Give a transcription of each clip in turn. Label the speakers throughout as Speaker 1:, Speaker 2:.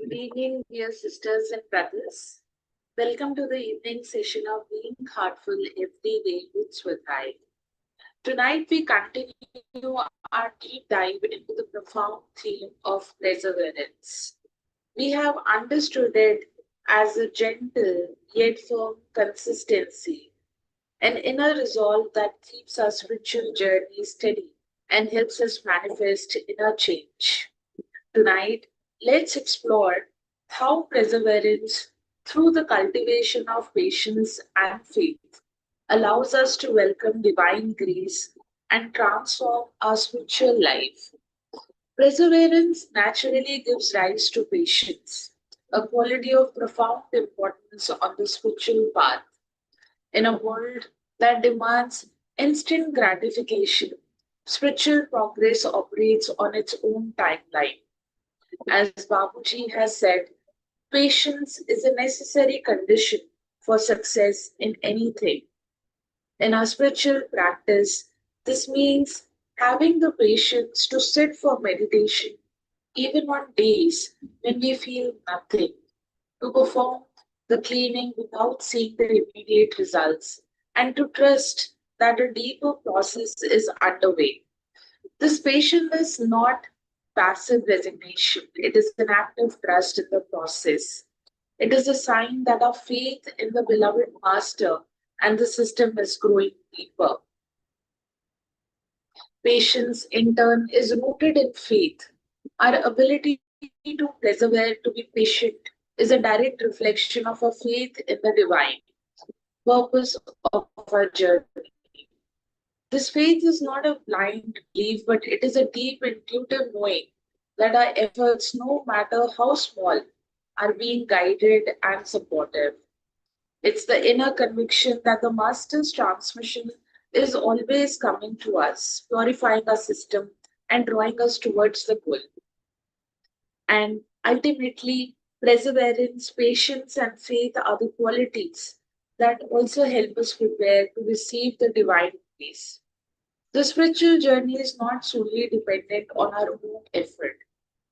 Speaker 1: Good evening, dear sisters and brothers. Welcome to the evening session of Being Heartful Every Day with Swadhyaya. Tonight we continue our deep dive into the profound theme of perseverance. We have understood it as a gentle yet firm consistency, an inner resolve that keeps our spiritual journey steady and helps us manifest inner change. Tonight, let's explore how perseverance, through the cultivation of patience and faith, allows us to welcome divine grace and transform our spiritual life. Perseverance naturally gives rise to patience, a quality of profound importance on the spiritual path. In a world that demands instant gratification, spiritual progress operates on its own timeline. As Babuji has said, patience is a necessary condition for success in anything. In our spiritual practice, this means having the patience to sit for meditation even on days when we feel nothing, to perform the cleaning without seeing the immediate results, and to trust that a deeper process is underway. This patience is not passive resignation, it is an active trust in the process. It is a sign that our faith in the beloved Master and the system is growing deeper. Patience, in turn, is rooted in faith. Our ability to persevere, to be patient, is a direct reflection of our faith in the divine purpose of our journey. This faith is not a blind belief, but it is a deep, intuitive knowing that our efforts, no matter how small, are being guided and supported. It's the inner conviction that the Master's transmission is always coming to us, purifying our system and drawing us towards the goal. And ultimately, perseverance, patience, and faith are the qualities that also help us prepare to receive the divine grace. The spiritual journey is not solely dependent on our own effort.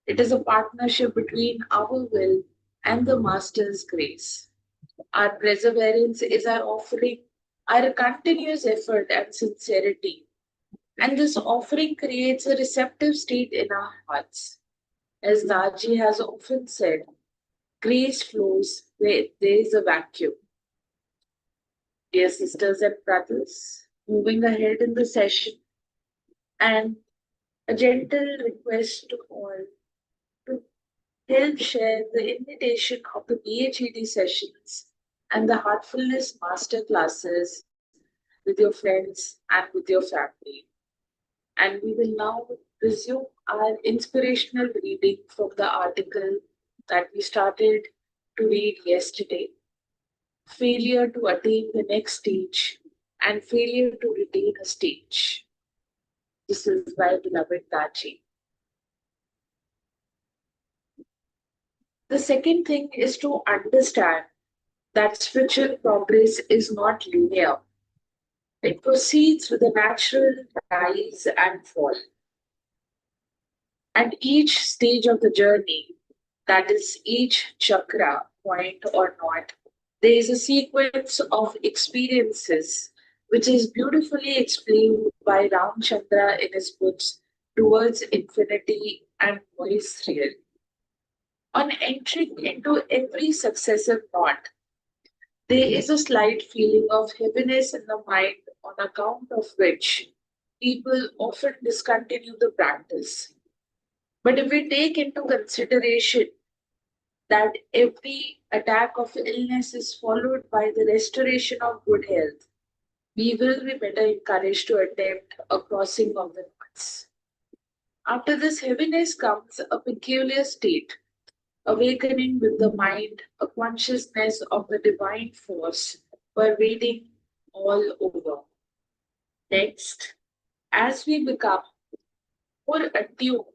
Speaker 1: It is a partnership between our will and the Master's grace. Our perseverance is our offering, our continuous effort and sincerity. And this offering creates a receptive state in our hearts. As Daji has often said, grace flows where there is a vacuum. Dear sisters and brothers, moving ahead in the session, and a gentle request to all to help share the invitation of the BHED sessions and the Heartfulness master classes with your friends and with your family. And we will now resume our inspirational reading from the article that we started to read yesterday. Failure to attain the next stage and failure to retain a stage. This is by beloved Daji. The second thing is to understand that spiritual progress is not linear. It proceeds with a natural rise and fall. At each stage of the journey, that is, each chakra, point or not, there is a sequence of experiences which is beautifully explained by Ramchandra in his books Towards Infinity and Voice Real. On entering into every successive knot, there is a slight feeling of heaviness in the mind on account of which people often discontinue the practice. But if we take into consideration that every attack of illness is followed by the restoration of good health, we will be better encouraged to attempt a crossing of the knots. After this heaviness comes a peculiar state, awakening with the mind, a consciousness of the divine force pervading all over. Next, as we become more attuned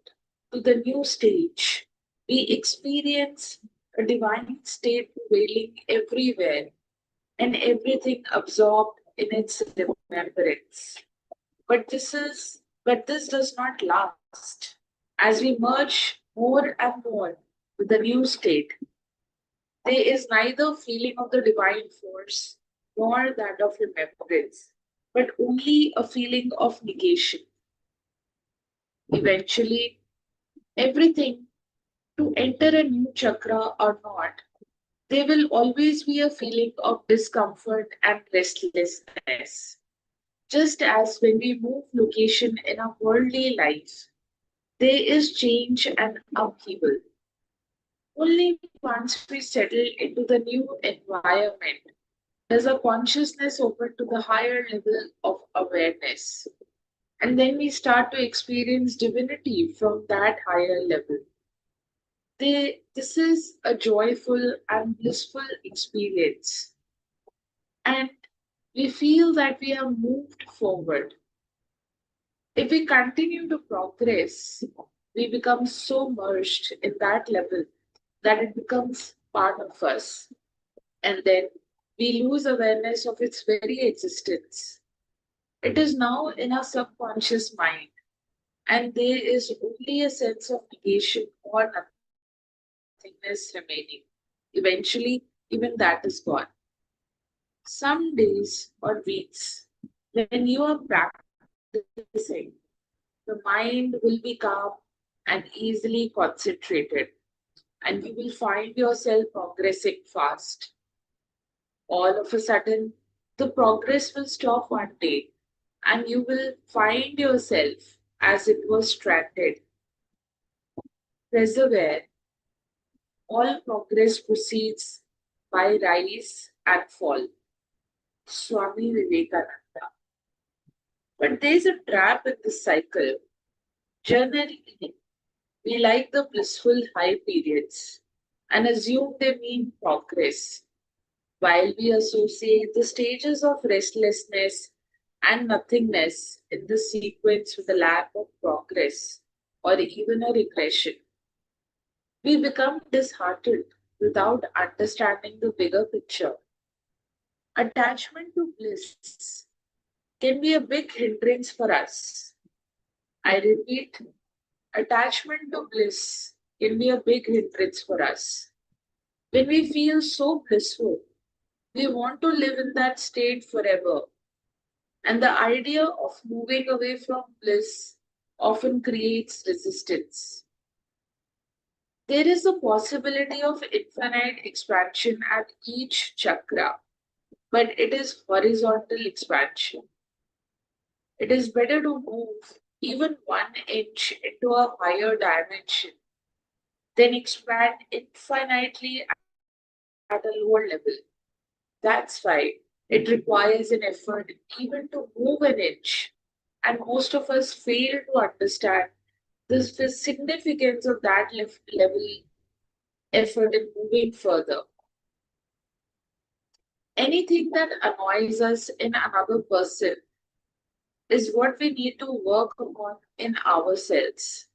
Speaker 1: to the new stage, we experience a divine state prevailing everywhere and everything absorbed in its remembrance. But this does not last. As we merge more and more with a new state. There is neither feeling of the divine force nor that of remembrance, but only a feeling of negation. Eventually, everything, to enter a new chakra or not, there will always be a feeling of discomfort and restlessness. Just as when we move location in our worldly life, there is change and upheaval. Only once we settle into the new environment does our consciousness open to the higher level of awareness. And then we start to experience divinity from that higher level. This is a joyful and blissful experience. And we feel that we have moved forward. If we continue to progress, we become so merged in that level that it becomes part of us. And then we lose awareness of its very existence. It is now in our subconscious mind, and there is only a sense of negation or nothingness remaining. Eventually, even that is gone. Some days or weeks, when you are practicing, the mind will be calm and easily concentrated, and you will find yourself progressing fast. All of a sudden, the progress will stop one day, and you will find yourself as it was stranded. Persevere. All progress proceeds by rise and fall. Swami Vivekananda. But there's a trap in this cycle. Generally, we like the blissful high periods and assume they mean progress, while we associate the stages of restlessness and nothingness in the sequence with a lack of progress or even a regression. We become disheartened without understanding the bigger picture. Attachment to bliss can be a big hindrance for us. I repeat, attachment to bliss can be a big hindrance for us. When we feel so blissful, we want to live in that state forever. And the idea of moving away from bliss often creates resistance. There is a possibility of infinite expansion at each chakra, but it is horizontal expansion. It is better to move even 1 inch into a higher dimension than expand infinitely at a lower level. That's why it requires an effort even to move an inch. And most of us fail to understand the significance of that level effort in moving further. Anything that annoys us in another person is what we need to work upon in ourselves.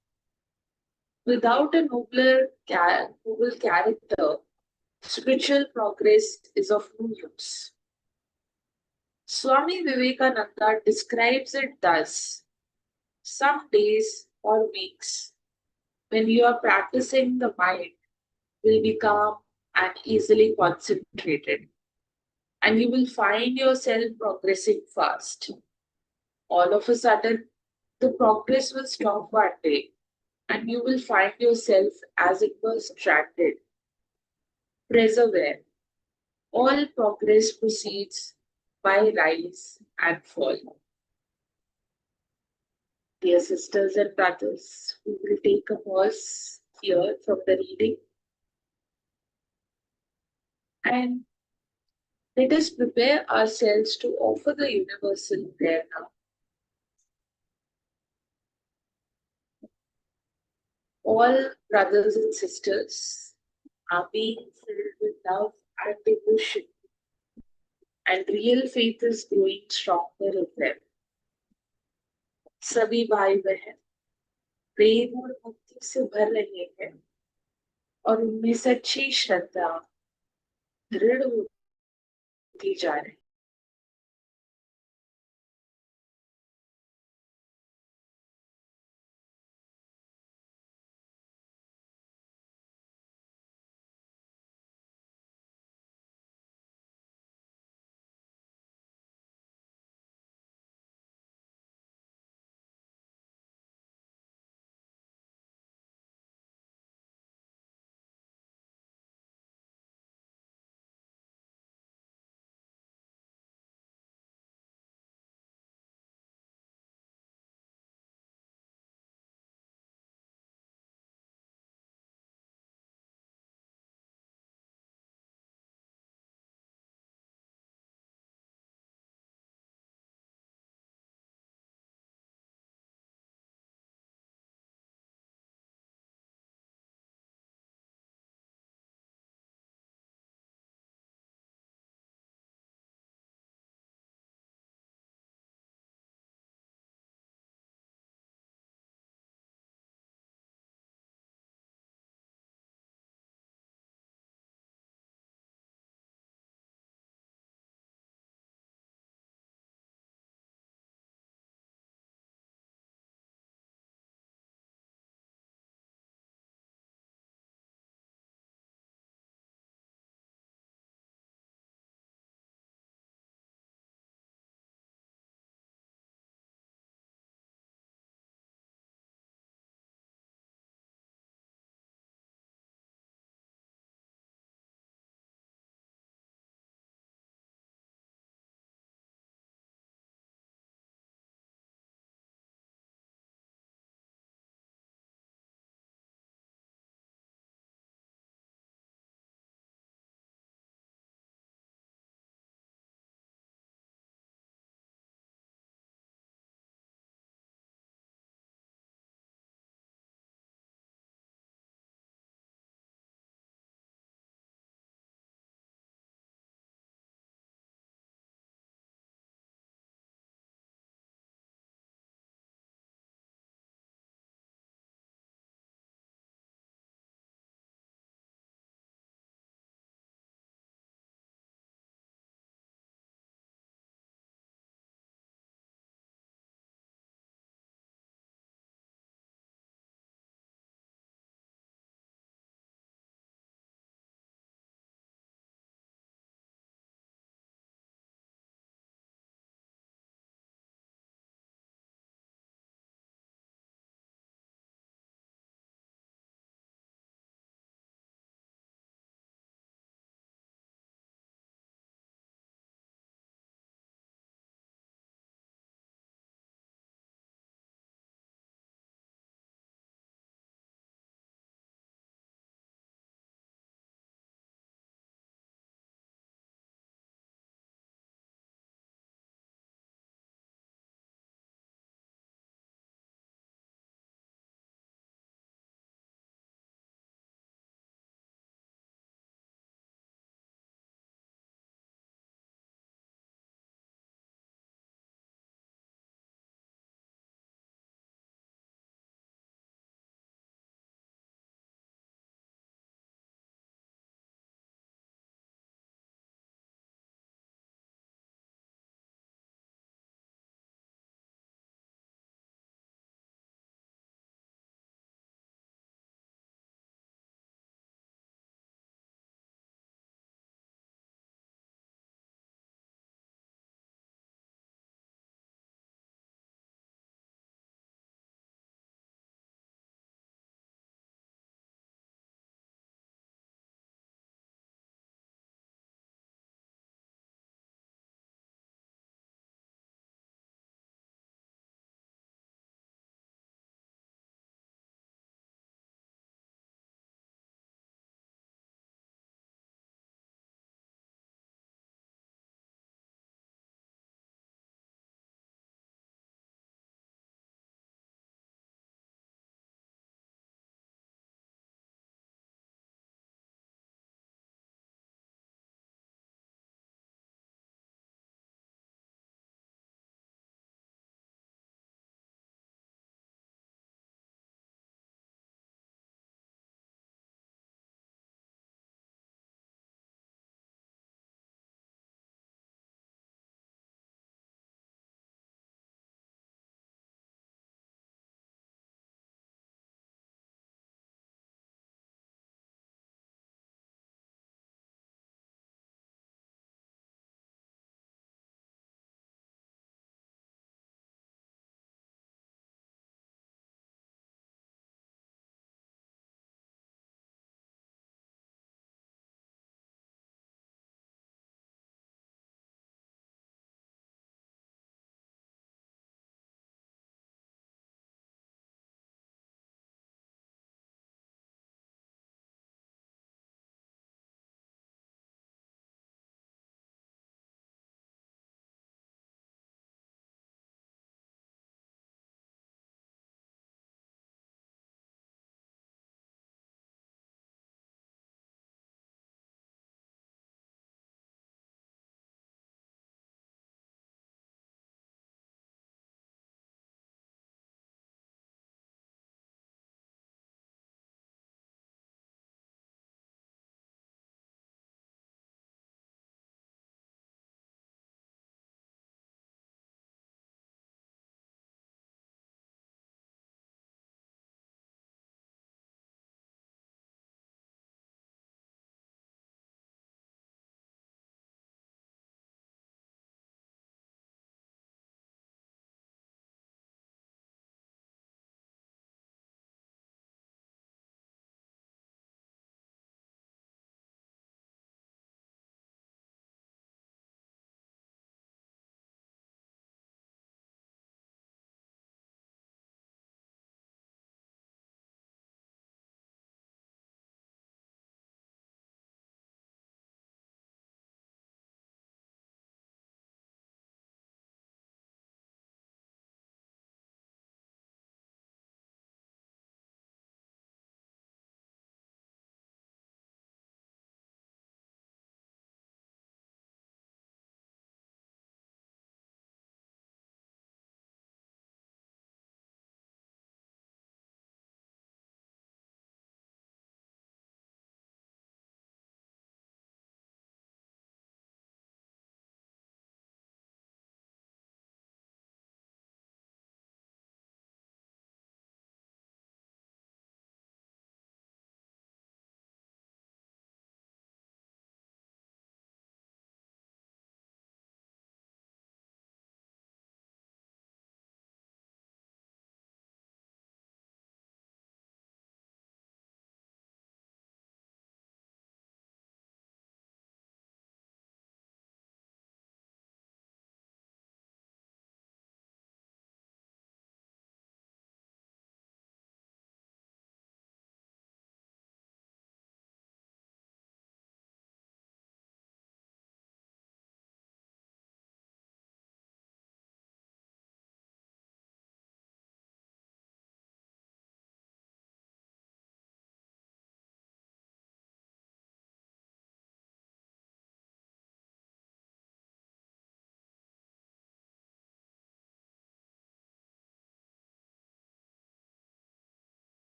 Speaker 1: Without a noble character, spiritual progress is of no use. Swami Vivekananda describes it thus: some days or weeks when you are practicing, the mind will be calm and easily concentrated, and you will find yourself progressing fast. All of a sudden, the progress will stop one day, and you will find yourself as it was stranded. Persevere. All progress proceeds by rise and fall. Dear sisters and brothers, we will take a pause here from the reading and let us prepare ourselves to offer the universal prayer now. All brothers and sisters are being filled with love and devotion, and real faith is growing stronger in them. सभी भाई बहन प्रेम और भक्ति से भर रहे हैं और उनमें सच्ची श्रद्धा दृढ़ होती जा रही है।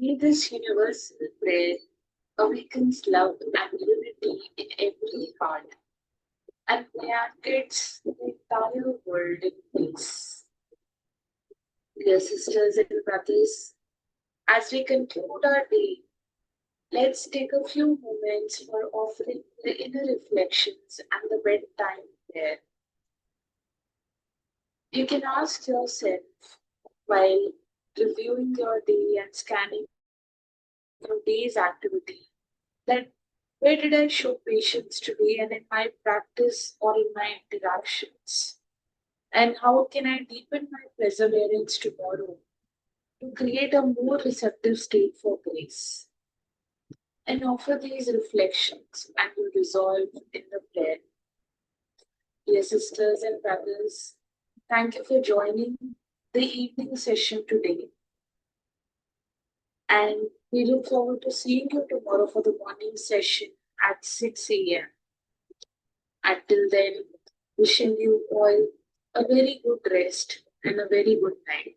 Speaker 1: May this universal prayer awakens love and unity in every heart and blankets the entire world in peace. Dear sisters and brothers, as we conclude our day, let's take a few moments for offering the inner reflections and the bedtime prayer. You can ask yourself while reviewing your day and scanning your day's activity that where did I show patience today and in my practice or in my interactions? And how can I deepen my perseverance tomorrow to create a more receptive state for grace? And offer these reflections and you resolve in the prayer. Dear sisters and brothers, thank you for joining the evening session today. And we look forward to seeing you tomorrow for the morning session at 6 a.m. Until then, wishing you all a very good rest and a very good night.